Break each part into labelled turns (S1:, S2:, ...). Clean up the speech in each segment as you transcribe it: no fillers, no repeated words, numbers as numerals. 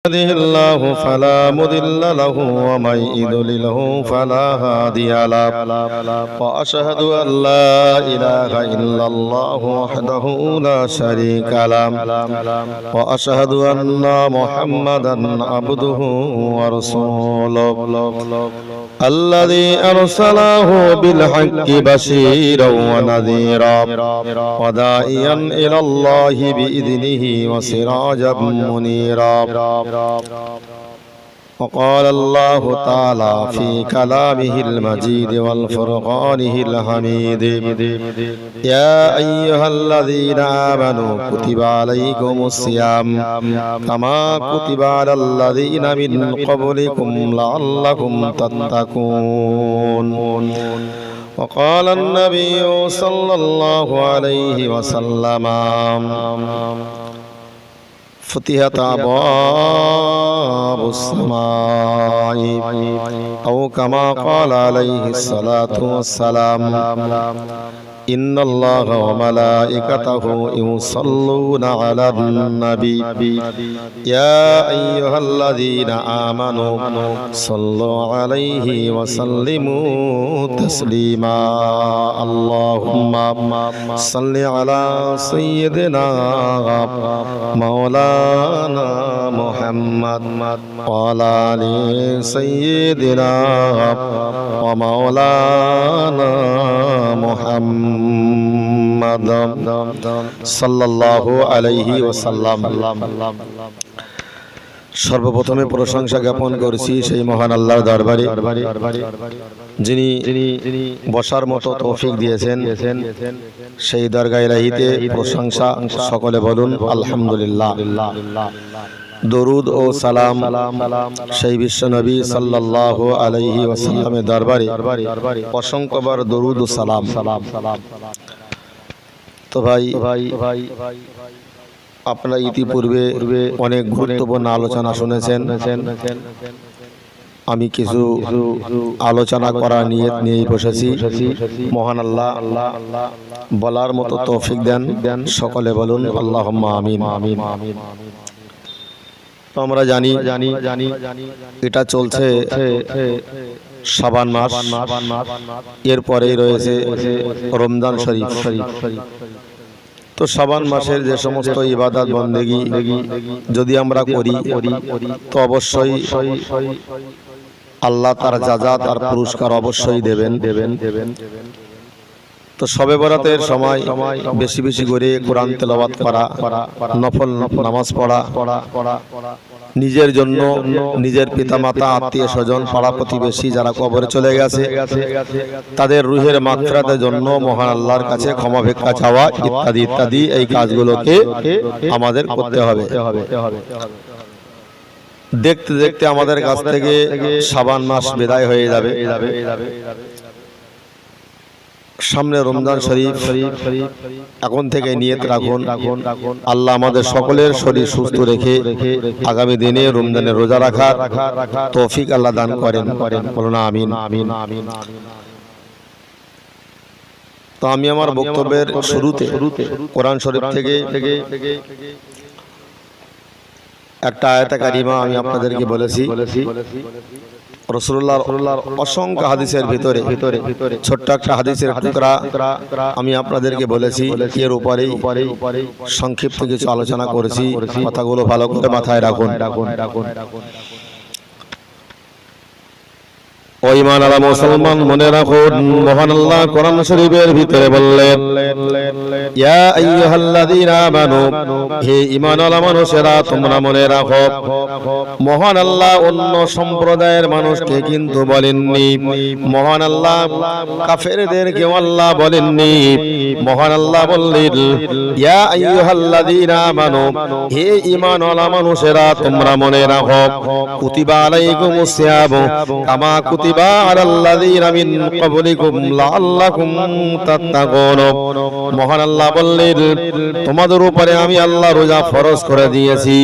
S1: يهده الله فلا مضل له ومن يضلله فلا هادي له وأشهد أن لا إله إلا الله وحده لا شريك له وأشهد أن محمدا عبده ورسوله الذي أرسله بالحق بشيرا ونذيرا وداعيا إلى الله بإذنه وسراجا منيرا وقال الله تعالى في كلامه المجيد والفرقانه الحميد يا أيها الذين آمنوا كتب عليكم الصيام كما كتب على الذين من قبلكم لعلكم تتقون وقال النبي صلى الله عليه وسلم فتحت أبواب السماء أو كما قال عليه الصلاة والسلام إن الله وملائكته يصلون على النبي يا أيها الذين آمنوا صلوا عليه وسلموا تسليما اللهم صل على سيدنا مولانا محمد وعلى آل سيدنا ومولانا محمد সাল্লাল্লাহু আলাইহি ওয়াসাল্লাম। সর্বপ্রথমে প্রশংসা জ্ঞাপন করছি সেই মহান আল্লাহর দরবারে যিনি বসার মতো তৌফিক দিয়েছেন। সেই দরগা ইলাহিতে প্রশংসা সকলে বলুন আলহামদুলিল্লাহ। দরুদ ও সালাম সেই বিশ্ব নবী সাল্লাল্লাহু আলাইহি ওয়াসাল্লামের দরবারে অসংখ্যবার দরুদ ও সালাম। তো ভাই আপনারা ইতিপূর্বে অনেক গুরুত্বপূর্ণ আলোচনা শুনেছেন। আমি কিছু আলোচনা করার নিয়ত নিয়েই বসেছি। মহান আল্লাহ বলার মতো তৌফিক দেন, সকলে বলুন আল্লাহুম্মা আমিন। তো আমরা জানি এটা চলছে শাবান মাস, এরপরেই রয়েছে রমজান শরীফ। তো শাবান মাসের যে সমস্ত ইবাদত বন্দেগী যদি আমরা করি তো অবশ্যই আল্লাহ তার জাযাত আর পুরস্কার অবশ্যই দেবেন। তো শবে বরাতের সময় বেশি বেশি করে কোরআন তেলাওয়াত করা, নফল নামাজ পড়া, নিজের জন্য, নিজের পিতামাতা, আত্মীয় স্বজন, পাড়া প্রতিবেশী যারা কবরে চলে গেছে তাদের রুহের মাগফিরাতের জন্য মহান আল্লাহর কাছে ক্ষমা ভিক্ষা চাওয়া ইত্যাদি ইত্যাদি এই কাজগুলোকে আমাদের করতে হবে। দেখতে দেখতে আমাদের কাছ থেকে শাবান মাস বিদায় হয়ে যাবে। সামনে রমজান শরীফ, এখন থেকে নিয়ত রাখুন আল্লাহ আমাদের সকলের শরীর সুস্থ রেখে আগামী দিনে রমজানের রোজা রাখার তৌফিক আল্লাহ দান করেন, বলুন আমিন। তো আমি আমার বক্তব্যের শুরুতে কোরআন শরীফ থেকে একটা আয়াত কারিমা আমি আপনাদেরকে বলেছি। রাসূলুল্লাহর অসংখ্য হাদিসের ভিতরে ছোট্ট একটা হাদিসের টুকরা আমি আপনাদেরকে বলেছি। এর উপরেই সংক্ষিপ্ত কিছু আলোচনা করেছি। কথাগুলো ভালো করে মাথায় রাখুন। ও ঈমানওয়ালা মুসলমান, মনে রাখুন মহান আল্লাহ কোরআন শরীফের ভিতরে বললেন ইয়া আইয়ুহাল্লাযীনা আমানু, হে ঈমানওয়ালা মানুষেরা তোমরা মনে রাখো। মহান আল্লাহ অন্য সম্প্রদায়ের মানুষকে কিন্তু বলেননি, মহান আল্লাহ কাফেরদেরকে আল্লাহ বলেননি। মহান আল্লাহ বললেন ইয়া আইয়ুহাল্লাযীনা আমানু, হে ঈমানওয়ালা মানুষেরা তোমরা মনে রাখো। কুতিবা আলাইকুমুস সিয়াম কামা কুতিবা কুতিবা আলাল্লাযীনা মিন ক্বাবলিকুম লাআল্লাকুম তাত্তাকুন। মহান আল্লাহ বললেন, তোমাদের উপরে আমি আল্লাহ রোজা ফরজ করে দিয়েছি।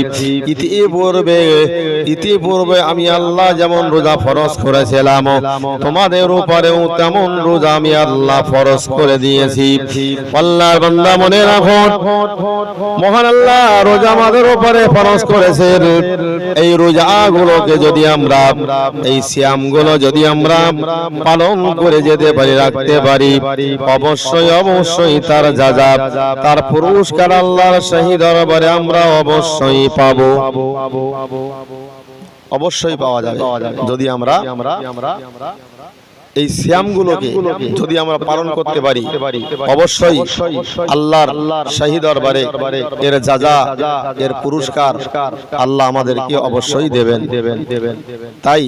S1: ইতিপূর্বে আমি আল্লাহ যেমন রোজা ফরজ করেছিলাম, তোমাদের উপরেও তেমন রোজা আমি আল্লাহ ফরজ করে দিয়েছি। আল্লাহর বান্দা মনে রাখো, মহান আল্লাহ রোজা আমাদের উপরে ফরজ করেছেন। এই রোজাগুলোকে যদি আমরা, এই সিয়ামগুলো যদি আমরা পালন করে যেতে পারি, রাখতে পারি, অবশ্যই অবশ্যই তার যাযাব, তার পুরস্কার আল্লাহর শাহী দরবারে আমরা অবশ্যই পাবো, অবশ্যই পাওয়া যাবে যদি আমরা এই সিয়ামগুলোকে যদি আমরা পালন করতে পারি। অবশ্যই আল্লাহর শাহী দরবারে এর যাজা, এর পুরস্কার আল্লাহ আমাদেরকে অবশ্যই দেবেন। তাই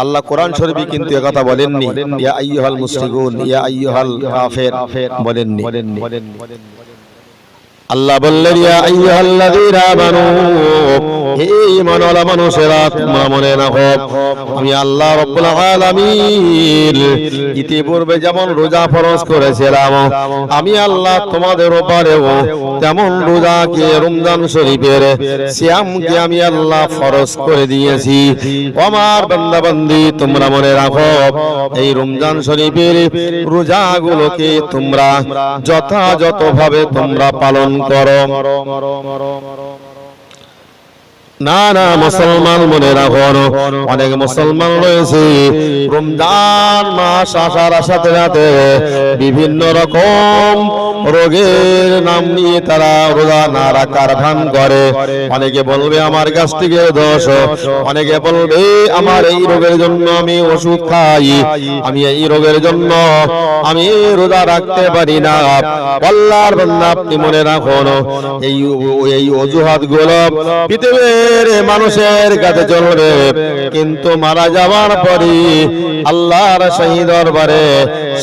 S1: আল্লাহ কোরআন শরীফে কিন্তু একথা বলেননি, ইয়া আইয়ুহাল মুশরিকুন, ইয়া আইয়ুহাল কাফির বলেননি। আল্লাহ বললেন, ইয়া আইয়ুহাল্লাযীনা আমানু, হে ঈমানওয়ালা মানুষেরা তোমরা মনে রাখো, আমি আল্লাহ রাব্বুল আলামিন ইতিপূর্বে যেমন রোজা ফরজ করেছিলাম, আমি আল্লাহ তোমাদের উপরেও তেমন রোজাকে, রমজান শরীফের সিয়ামকে আমি আল্লাহ ফরজ করে দিয়েছি। আমার বান্দা বান্দি তোমরা মনে রাখো, এই রমজান শরীফের রোজাগুলোকে তোমরা যথাযথভাবে তোমরা পালন করো। না না মুসলমান মনে রাখো, অনেক মুসলমান রয়েছে রমজান মাস আসার সাথে সাথে বিভিন্ন রকম রোগের নাম নিয়ে তারা রোজা না রাখার ভান করে। অনেকে বলবে আমার গ্যাস্ট্রিকের দোষ, অনেকে বলবে আমার এই রোগের জন্য আমি ওষুধ খাই, আমি এই রোগের জন্য আমি রোজা রাখতে পারি না। আল্লাহর বান্দা আপনি মনে রাখুন, এই অজুহাত গুলো পৃথিবীর মানুষের কাছে চলবে, কিন্তু মারা যাওয়ার পরে আল্লাহর শাহী দরবারে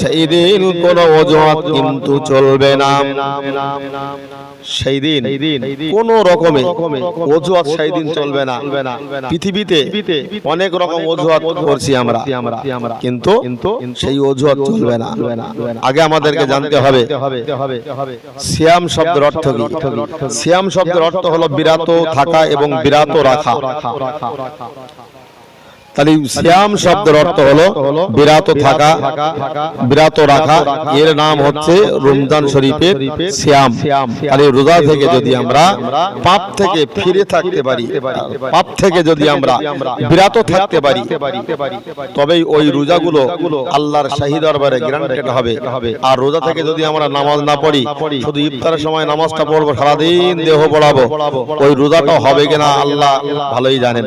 S1: সেই দিন কোন অজুহাত কিন্তু চলবে না। সেই দিন কোন রকমে অজুহাত সেই দিন চলবে না। পৃথিবীতে অনেক রকম অজুহাত করছি আমরা, কিন্তু সেই অজুহাত চলবে না। আগে আমাদেরকে জানতে হবে সিয়াম শব্দের অর্থ কি। সিয়াম শব্দের অর্থ হলো বিরত থাকা এবং বিরত রাখা। তাহলে সিয়াম শব্দের অর্থ হলো বিরত থাকা, বিরত রাখা। এর নাম হচ্ছে রমজান শরীফের সিয়াম। তাহলে রোজা থেকে যদি আমরা পাপ থেকে ফিরে থাকতে পারি, পাপ থেকে যদি আমরা বিরত থাকতে পারি, তবেই ওই রোজাগুলো আল্লাহর শাহী দরবারে গ্রান্টেড হবে। আর রোজা থেকে যদি আমরা নামাজ না পড়ি, শুধু ইফতারের সময় নামাজটা পড়বো, সারাদিন দেহ পড়াবো, ওই রোজাটাও হবে কিনা আল্লাহ ভালোই জানেন।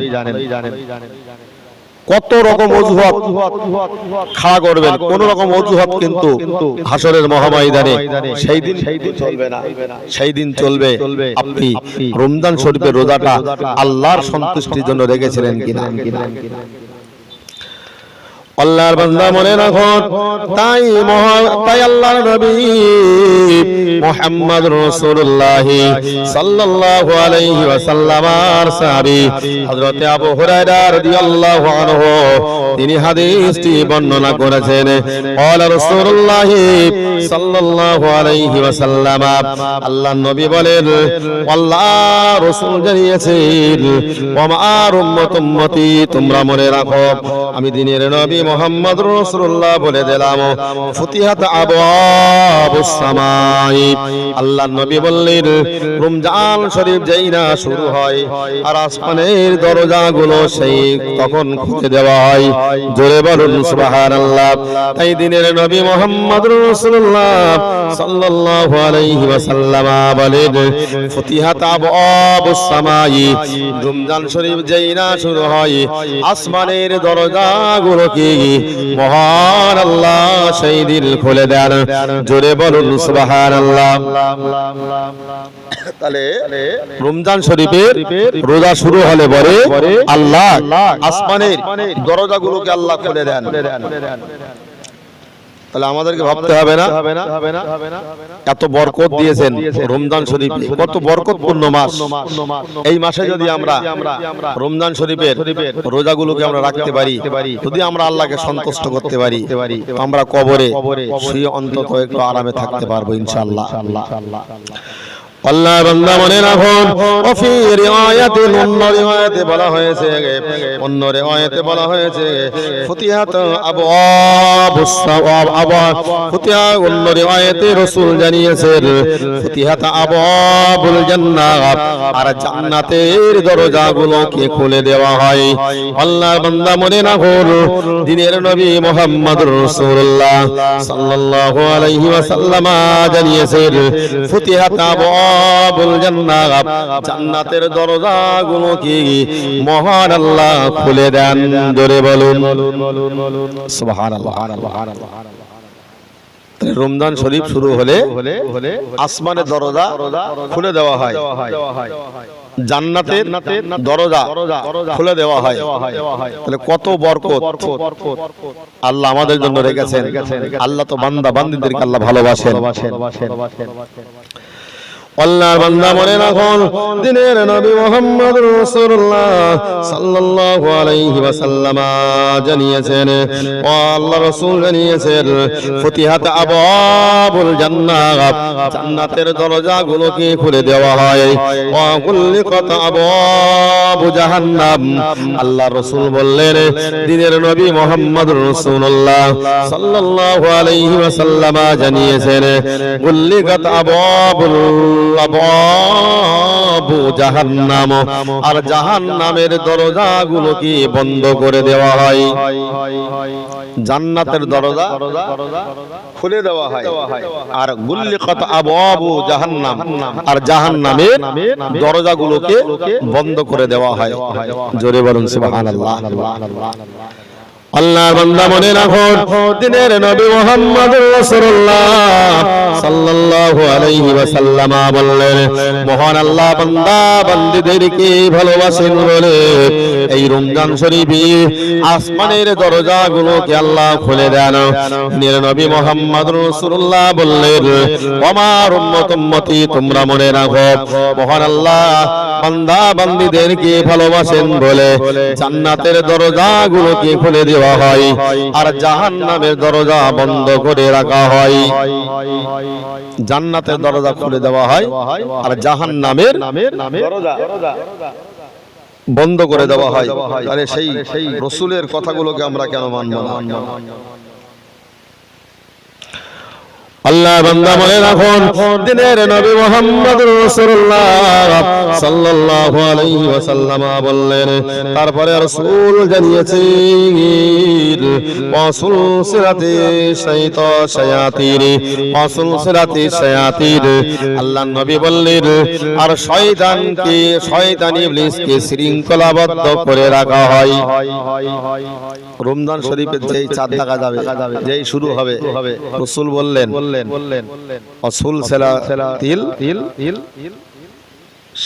S1: কত রকম অজুহাত খা করবেন, কোন রকম অজুহাত কিন্তু হাসরের মহাময়দানে সেই দিন চলবে না। সেই দিন চলবে আপনি রমজান শরীফের রোজাটা আল্লাহর সন্তুষ্টির জন্য রেখেছিলেন কিনা। আল্লাহর বান্দা মনে রাখো, তাই আল্লাহর নবী মুহাম্মদ রাসূলুল্লাহ সাল্লাল্লাহু আলাইহি ওয়াসাল্লামের সাহাবী হযরত আবু হুরায়রা রাদিয়াল্লাহু আনহু তিনি হাদিসটি বর্ণনা করেছেন। ক্বালা রাসূলুল্লাহ সাল্লাল্লাহু আলাইহি ওয়াসাল্লাম, আল্লাহর নবী বলেন, আল্লাহ রাসূল জানিয়েছেন, ওয়া মা'আর উম্মতি, তোমরা মনে রাখো আমি দিনের নবী মুহাম্মদ রাসূলুল্লাহ বলে দিলাম, ফুতিহাত আবওয়াবুস সামাই, আল্লাহর নবী বললেন রমজান শরীফ যেই না শুরু হয় আর আসমানের দরজাগুলো সেই তখন খুলে দেওয়া হয়। জোরে বলুন সুবহানাল্লাহ। তাই দিনের নবী মুহাম্মদ রাসূলুল্লাহ সাল্লাল্লাহু আলাইহি ওয়াসাল্লাম বলেন, ফুতিহাত আবওয়াবুস সামাই, রমজান শরীফ যেই না শুরু হয় আসমানের দরজাগুলো কি মহান আল্লাহ সেই দিন খুলে দেন। জোরে বলুন সুবহানাল্লাহ। তাহলে রমজান শরীফের রোজা শুরু হলে পরে আল্লাহ আসমানের দরজাগুলোকে আল্লাহ খুলে দেন। তাহলে আমাদেরকে ভাবতে হবে না এত বরকত দিয়েছেন রমজান শরীফে, কত বরকতপূর্ণ মাস। এই মাসে যদি আমরা রমজান শরীফের রোজাগুলোকে আমরা রাখতে পারি, যদি আমরা আল্লাহকে সন্তুষ্ট করতে পারি, আমরা কবরে শুয়ে অন্তত একটু আরামে থাকতে পারবো ইনশাআল্লাহ। আল্লাহ বান্দা মনে রাখুন, ওফি রিওয়ায়াতে অন্য রিওয়ায়াতে বলা হয়েছে, অন্য রিওয়ায়াতে বলা হয়েছে ফুতিহাত আবওয়াবুস সাওয়াব ফুতিহা, অন্য রিওয়ায়াতে রাসূল জানিয়েছেন ফুতিহাত আবওয়াবুল জান্নাহ, আর জান্নাতের দরজাগুলোকে খুলে দেওয়া হয়। আল্লাহ বান্দা মনে রাখুন, দিনের নবী মুহাম্মদুর রাসূলুল্লাহ সাল্লাল্লাহু আলাইহি ওয়াসাল্লাম জানিয়েছেন ফুতিহাত আবওয়াবুল জান্নাহ, জান্নাতের দরজাগুলো কি মহান আল্লাহ খুলে দেন। জোরে বলুন সুবহানাল্লাহ। রমজান শরীফ শুরু হলে আসমানের দরজা খুলে দেওয়া হয়, জান্নাতের দরজা খুলে দেওয়া হয়। তাহলে কত বরকত আল্লাহ আমাদের জন্য রেখেছেন। আল্লাহ তো বান্দা বান্দীদেরকে আল্লাহ ভালোবাসেন। আল্লাহর বান্দা মনে রাখুন, দিনের নবী মুহাম্মদুর রাসূলুল্লাহ সাল্লাল্লাহু আলাইহি ওয়াসাল্লাম জানিয়েছেন, ও আল্লাহর রাসূল জানিয়েছেন ফুতিহাত আবওয়াবুল জান্নাহ, জান্নাতের দরজাগুলোকে খুলে দেওয়া হয়। ওয়া গুল্লিকাত আবওয়াবু জাহান্নাম, আল্লাহর রাসূল বললেন, দিনের নবী মুহাম্মদুর রাসূলুল্লাহ সাল্লাল্লাহু আলাইহি ওয়াসাল্লাম জানিয়েছেন গুল্লিকাত আবওয়াবুল আবওয়াবু জাহান্নাম, আর জাহান্নামের দরজাগুলোকে বন্ধ করে দেওয়া হয়। জান্নাতের দরজা খুলে দেওয়া হয়, আর গুল্লিকাত আবওয়াবু জাহান্নাম, আর জাহান্নামের দরজাগুলোকে বন্ধ করে দেওয়া হয়। জোরে বলুন সুবহানাল্লাহ। আল্লাহর বান্দা মনে রাখুন, দিনের নবী মুহাম্মদুর রাসূলুল্লাহ সাল্লাল্লাহু আলাইহি ওয়াসাল্লাম বললেন, মহান আল্লাহ বান্দা বান্দীদেরকে ভালোবাসেন বলে এই রমজান শরীফে আসমানের দরজাগুলোকে আল্লাহ খুলে দেন। দিনের নবী মুহাম্মদুর রাসূলুল্লাহ বললেন, আমার উম্মতি তোমরা মনে রাখো, মহান আল্লাহ বান্দা বান্দীদেরকে ভালোবাসেন বলে জান্নাতের দরজাগুলোকে খুলে দেওয়া হয়, আর জাহান্নামের দরজা বন্ধ করে রাখা হয়। জান্নাতের দরজা খুলে দেওয়া হয়, আর জাহান্নামের দরজা বন্ধ করে দেওয়া হয়। আরে সেই রাসূলের কথাগুলোকে আমরা কেন মানব না? আল্লাহ বান্দা মনে রাখুন, দিনের নবী মুহাম্মদুর রাসূলুল্লাহ সাল্লাল্লাহু আলাইহি ওয়াসাল্লাম বললেন, তারপরে রাসূল জানিয়েছেন ওয়াসুলসিলাতি শায়াতিন, ওয়াসুলসিলাতি শায়াতিন, আল্লাহ নবী বললেন, আর শয়তানকে, শয়তান ইবলিসকে শৃঙ্খলাবদ্ধ করে রাখা হয়। রমজান শরীফের যেই চাঁদ দেখা যাবে, যেই শুরু হবে, রাসূল বললেন অসুলসিলাতিল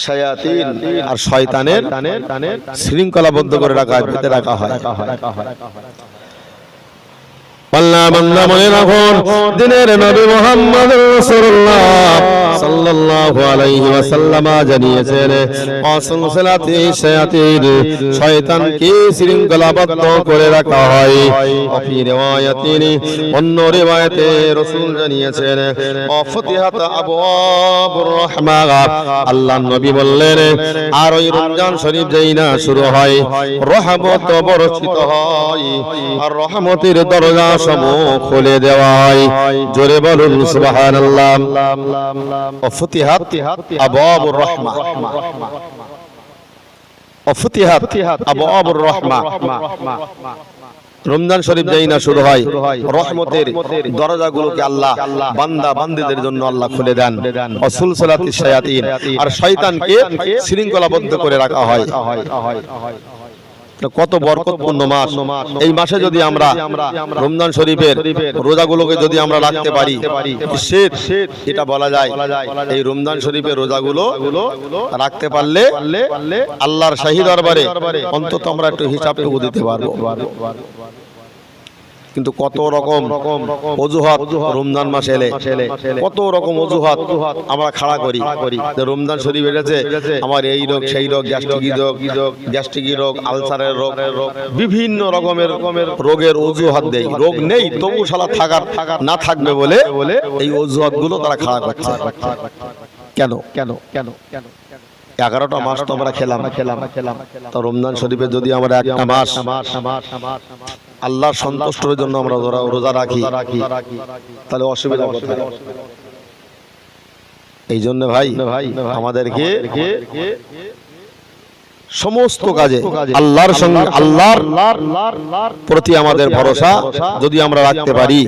S1: শায়াতিন, আর শয়তানের শৃঙ্খলাবদ্ধ করে রাখা হয়, বেঁধে রাখা হয়। আল্লাহ বান্দা মনে রাখুন, দিনের নবী মুহাম্মদুর রাসূলুল্লাহ সাল্লাল্লাহু আলাইহি ওয়াসাল্লাম জানিয়েছেন ওয়াসুলসিলাতি শায়াতিন, শয়তানকে শৃঙ্খলাবদ্ধ করে রাখা হয়। ফি রিওয়ায়াতিন, অন্য রিওয়ায়াতে রাসূল জানিয়েছেন ফুতিহাত আবওয়াবুর রাহমাহ, আল্লাহর নবী বললেন, আর ওই রমজান শরীফ যেই না শুরু হয়, রহমত বর্ষিত হয়, আর রহমতের দরজা সমূহ খুলে দেওয়া হয়। জোরে বলুন সুবহানাল্লাহ। ফুতিহাত আবওয়াবুর রাহমাহ, ফুতিহাত আবওয়াবুর রাহমাহ, রমজান শরীফ যেই না শুরু হয়, রহমতের দরজাগুলোকে আল্লাহ বান্দা বান্দীদের জন্য আল্লাহ খুলে দেন। ওয়াসুলসিলাতি শায়াতিন, আর শয়তানকে শৃঙ্খলাবদ্ধ করে রাখা হয়। কত বরকতপূর্ণ মাস। এই মাসে যদি আমরা রমজান শরীফের রোজাগুলোকে যদি আমরা রাখতে পারি, এটা বলা যায় এই রমজান শরীফের রোজাগুলো রাখতে পারলে আল্লাহর শাহী দরবারে অন্তত আমরা একটু হিসাবটুকু দিতে পারবো। কিন্তু কত রকম অজুহাত রমজান মাস এলে কত রকম অজুহাত আমরা খাড়া করি যে রমজান শরীফ এসেছে, আমার এই রোগ সেই রোগ, গ্যাস্ট্রিক রোগ, আলসারের রোগ, বিভিন্ন রকমের রোগের অজুহাত দেয়। রোগ নেই তবু শালা না থাকবে বলে এই অজুহাত গুলো তারা খাড়া করছে। কেন 11টা মাস তো আমরা খেলাম, তো রমজান শরীফে যদি আমরা একটা মাস আল্লাহর সন্তুষ্টির জন্য আমরা রোজা রাখি তাহলে অসুবিধা কোথায়? এই জন্য ভাই আমাদেরকে সমস্ত কাজে আল্লাহর সঙ্গে আল্লাহর প্রতি আমাদের ভরসা যদি আমরা রাখতে পারি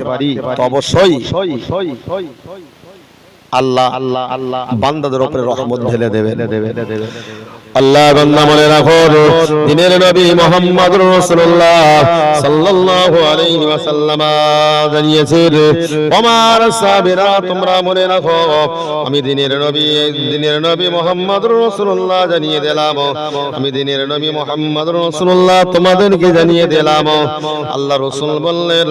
S1: তো অবশ্যই আল্লাহ বান্দাদের উপরে রহমত ঢেলে দেবে। আল্লাহ বান্দা মনে রাখো, দিনের নবী মুহাম্মদুর রাসূলুল্লাহ সাল্লাল্লাহু আলাইহি ওয়াসাল্লাম জানিয়েছেন, ওমার সাহাবীরা তোমরা মনে রাখো, আমি দিনের নবী মুহাম্মদুর রাসূলুল্লাহ জানিয়ে দিলাম, আমি দিনের নবী মুহাম্মদুর রাসূলুল্লাহ তোমাদেরকে জানিয়ে দিলাম। আল্লাহ রাসূল বললেন,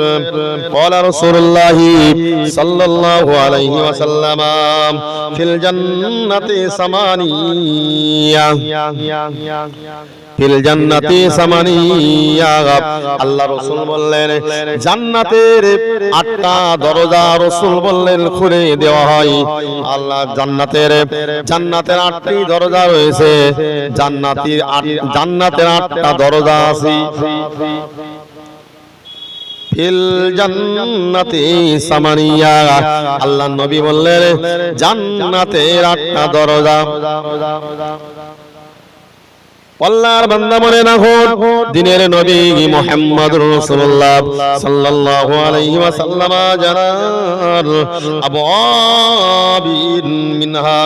S1: ক্বালা রাসূলুল্লাহি সাল্লাল্লাহু আলাইহি ওয়াসাল্লাম ফিল জান্নাতি সামানিয়া, ফিল জান্নাতি সামানিয়া। আল্লাহ রাসূল বললেন জান্নাতের 8টা দরজা রাসূল বললেন খুলে দেওয়া হয়। আল্লাহ জান্নাতের 8টি দরজা রয়েছে, জান্নাতের 8টা দরজা আছে। ফিল জান্নাতি সামানিয়া, আল্লাহ নবী বললেন জান্নাতের 8টা দরজা। আল্লাহর বান্দা মনে রাখো, দিনের নবী মুহাম্মদুর রাসূলুল্লাহ সাল্লাল্লাহু আলাইহি ওয়াসাল্লাম জানার আবওয়াবিন মিনহা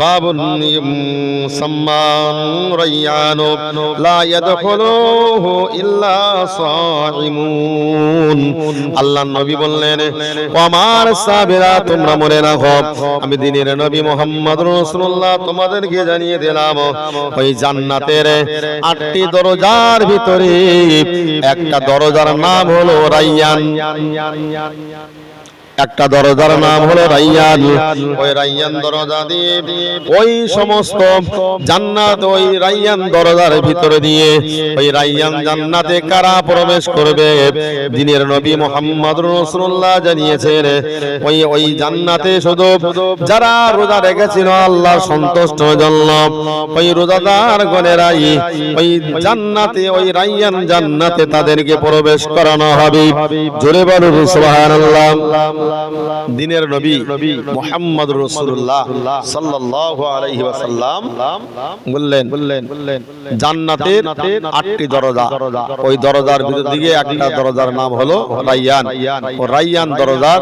S1: বাবুন মুসাম্মান রায়্যান লা ইয়াদখুলুহু ইল্লা সাইমুন। আল্লাহর নবী বললেন, আমার সাহাবীরা তোমরা মনে রাখো, আমি দিনের নবী মুহাম্মদুর রাসূলুল্লাহ তোমাদেরকে জানিয়ে দিলাম, ওই জান্নাতে 8টি দরজার ভিতরে একটা দরজার নাম হলো রায়্যান, একটা দরজার নাম হলো রায়্যান। ওই রায়্যান দরজা দিয়ে ওই সমস্ত জান্নাত ওই রায়্যান দরজার ভিতরে দিয়ে ওই রায়্যান জান্নাতে কারা প্রবেশ করবে? দিনের নবী মুহাম্মদুর রাসূলুল্লাহ জানিয়েছেন, ওই জান্নাতে শুধু যারা রোজা রেখেছিল আল্লাহর সন্তুষ্টির জন্য ওই রোজাদার গণেরাই ওই জান্নাতে ওই রায়্যান জান্নাতে তাদেরকে প্রবেশ করানো হবে। জোরে বলুন সুবহানাল্লাহ। দিনের নবী মুহাম্মদুর রাসূলুল্লাহ সাল্লাল্লাহু আলাইহি ওয়াসাল্লাম বললেন জান্নাতের 8টি দরজা, ওই দরজার ভিতর দিকে একটা দরজার নাম হলো রায়্যান। ও রায়্যান দরজার